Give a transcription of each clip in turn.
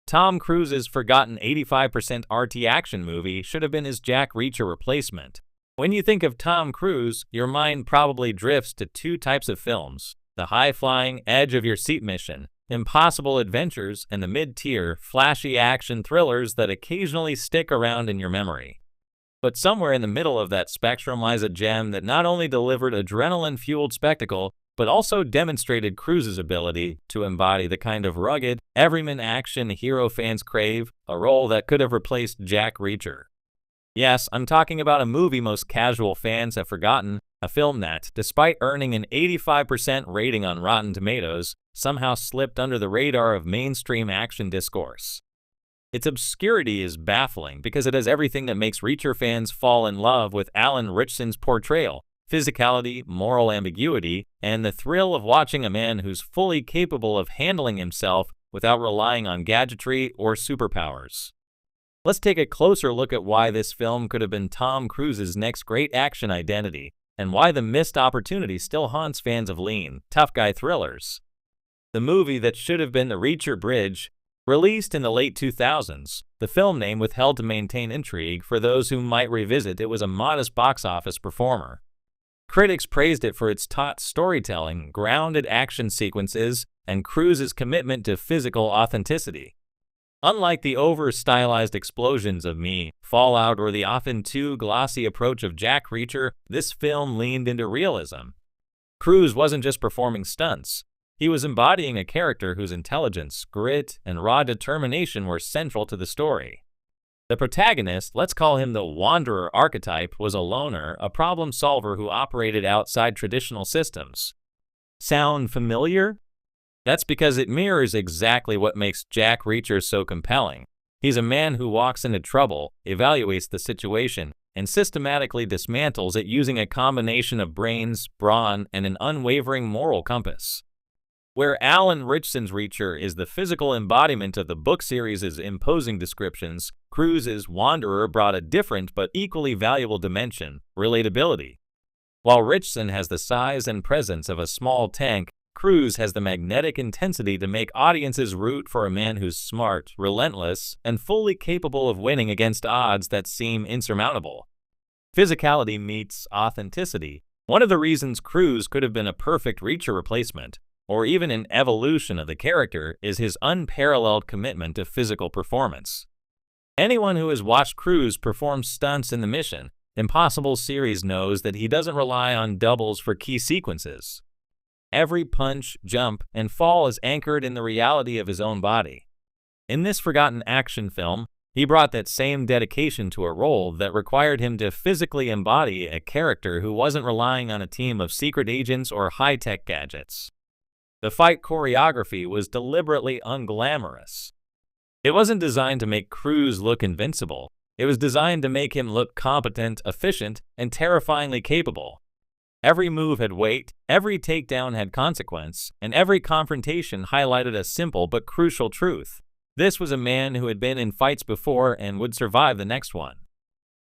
Tom Cruise's forgotten 85% RT action movie should have been his Jack Reacher replacement. When you think of Tom Cruise, your mind probably drifts to two types of films: the high-flying, edge-of-your-seat mission, impossible adventures, and the mid-tier, flashy action thrillers that occasionally stick around in your memory. But somewhere in the middle of that spectrum lies a gem that not only delivered adrenaline-fueled spectacle, but also demonstrated Cruise's ability to embody the kind of rugged, everyman action hero fans crave, a role that could have replaced Jack Reacher. Yes, I'm talking about a movie most casual fans have forgotten, a film that, despite earning an 85% rating on Rotten Tomatoes, somehow slipped under the radar of mainstream action discourse. Its obscurity is baffling because it has everything that makes Reacher fans fall in love with Alan Ritchson's portrayal: physicality, moral ambiguity, and the thrill of watching a man who's fully capable of handling himself without relying on gadgetry or superpowers. Let's take a closer look at why this film could have been Tom Cruise's next great action identity, and why the missed opportunity still haunts fans of lean, tough guy thrillers. The movie that should have been The Reacher Bridge, released in the late 2000s, the film name withheld to maintain intrigue for those who might revisit it, was a modest box office performer. Critics praised it for its taut storytelling, grounded action sequences, and Cruise's commitment to physical authenticity. Unlike the over-stylized explosions of Fallout, or the often too glossy approach of Jack Reacher, this film leaned into realism. Cruise wasn't just performing stunts. He was embodying a character whose intelligence, grit, and raw determination were central to the story. The protagonist, let's call him the wanderer archetype, was a loner, a problem solver who operated outside traditional systems. Sound familiar? That's because it mirrors exactly what makes Jack Reacher so compelling. He's a man who walks into trouble, evaluates the situation, and systematically dismantles it using a combination of brains, brawn, and an unwavering moral compass. Where Alan Ritchson's Reacher is the physical embodiment of the book series' imposing descriptions, Cruise's Wanderer brought a different but equally valuable dimension: relatability. While Ritchson has the size and presence of a small tank, Cruise has the magnetic intensity to make audiences root for a man who's smart, relentless, and fully capable of winning against odds that seem insurmountable. Physicality meets authenticity. One of the reasons Cruise could have been a perfect Reacher replacement, or even an evolution of the character, is his unparalleled commitment to physical performance. Anyone who has watched Cruise perform stunts in the Mission Impossible series knows that he doesn't rely on doubles for key sequences. Every punch, jump, and fall is anchored in the reality of his own body. In this forgotten action film, he brought that same dedication to a role that required him to physically embody a character who wasn't relying on a team of secret agents or high-tech gadgets. The fight choreography was deliberately unglamorous. It wasn't designed to make Cruise look invincible. It was designed to make him look competent, efficient, and terrifyingly capable. Every move had weight, every takedown had consequence, and every confrontation highlighted a simple but crucial truth: this was a man who had been in fights before and would survive the next one.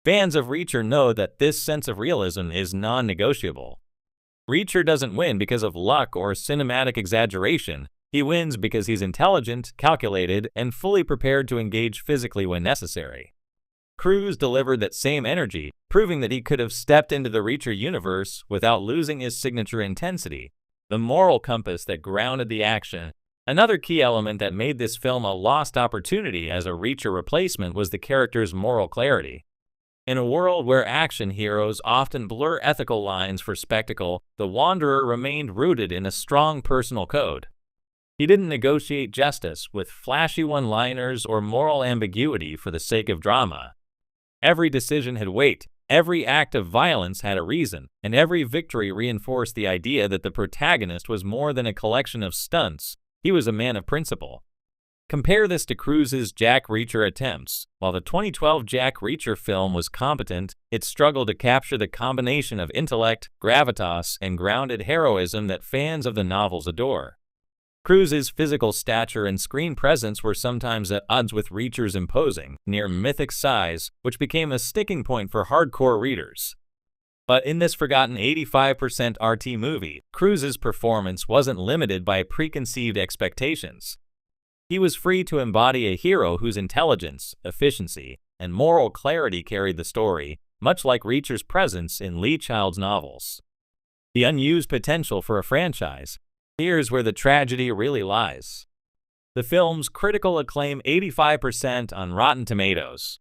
Fans of Reacher know that this sense of realism is non-negotiable. Reacher doesn't win because of luck or cinematic exaggeration. He wins because he's intelligent, calculated, and fully prepared to engage physically when necessary. Cruise delivered that same energy, proving that he could have stepped into the Reacher universe without losing his signature intensity, the moral compass that grounded the action. Another key element that made this film a lost opportunity as a Reacher replacement was the character's moral clarity. In a world where action heroes often blur ethical lines for spectacle, the Wanderer remained rooted in a strong personal code. He didn't negotiate justice with flashy one-liners or moral ambiguity for the sake of drama. Every decision had weight, every act of violence had a reason, and every victory reinforced the idea that the protagonist was more than a collection of stunts. He was a man of principle. Compare this to Cruise's Jack Reacher attempts. While the 2012 Jack Reacher film was competent, it struggled to capture the combination of intellect, gravitas, and grounded heroism that fans of the novels adore. Cruise's physical stature and screen presence were sometimes at odds with Reacher's imposing, near-mythic size, which became a sticking point for hardcore readers. But in this forgotten 85% RT movie, Cruise's performance wasn't limited by preconceived expectations. He was free to embody a hero whose intelligence, efficiency, and moral clarity carried the story, much like Reacher's presence in Lee Child's novels. The unused potential for a franchise. Here's where the tragedy really lies. The film's critical acclaim, 85% on Rotten Tomatoes,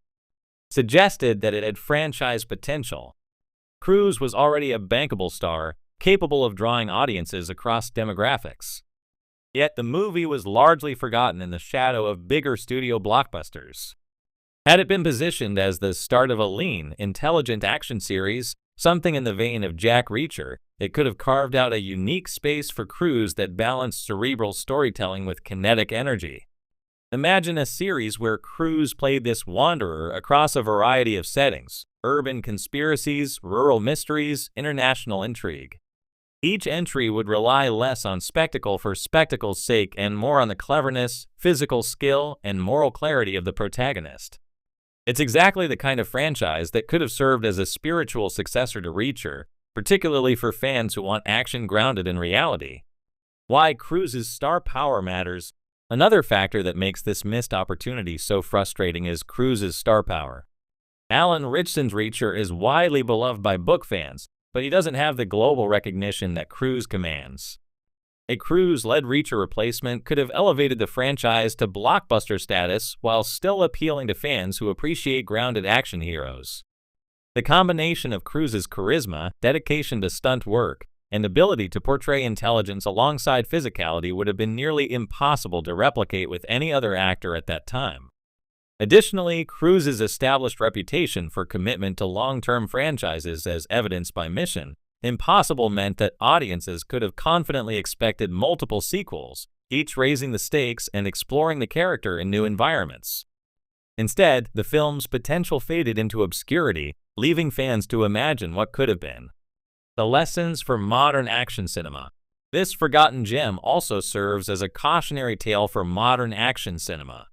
suggested that it had franchise potential. Cruise was already a bankable star, capable of drawing audiences across demographics. Yet the movie was largely forgotten in the shadow of bigger studio blockbusters. Had it been positioned as the start of a lean, intelligent action series, something in the vein of Jack Reacher, it could have carved out a unique space for Cruise that balanced cerebral storytelling with kinetic energy. Imagine a series where Cruise played this wanderer across a variety of settings: urban conspiracies, rural mysteries, international intrigue. Each entry would rely less on spectacle for spectacle's sake and more on the cleverness, physical skill, and moral clarity of the protagonist. It's exactly the kind of franchise that could have served as a spiritual successor to Reacher, particularly for fans who want action grounded in reality. Why Cruise's star power matters. Another factor that makes this missed opportunity so frustrating is Cruise's star power. Alan Ritchson's Reacher is widely beloved by book fans, but he doesn't have the global recognition that Cruise commands. A Cruise-led Reacher replacement could have elevated the franchise to blockbuster status while still appealing to fans who appreciate grounded action heroes. The combination of Cruise's charisma, dedication to stunt work, and ability to portray intelligence alongside physicality would have been nearly impossible to replicate with any other actor at that time. Additionally, Cruise's established reputation for commitment to long-term franchises, as evidenced by Mission Impossible, meant that audiences could have confidently expected multiple sequels, each raising the stakes and exploring the character in new environments. Instead, the film's potential faded into obscurity, leaving fans to imagine what could have been. The lessons for modern action cinema. This forgotten gem also serves as a cautionary tale for modern action cinema.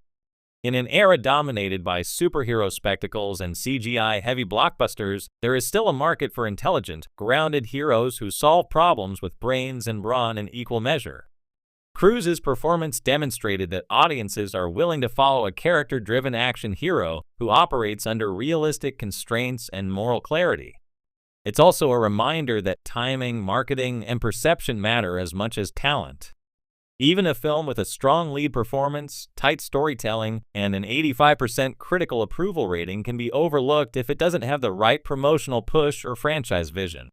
In an era dominated by superhero spectacles and CGI-heavy blockbusters, there is still a market for intelligent, grounded heroes who solve problems with brains and brawn in equal measure. Cruise's performance demonstrated that audiences are willing to follow a character-driven action hero who operates under realistic constraints and moral clarity. It's also a reminder that timing, marketing, and perception matter as much as talent. Even a film with a strong lead performance, tight storytelling, and an 85% critical approval rating can be overlooked if it doesn't have the right promotional push or franchise vision.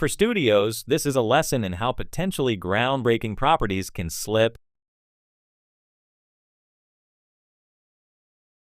For studios, this is a lesson in how potentially groundbreaking properties can slip,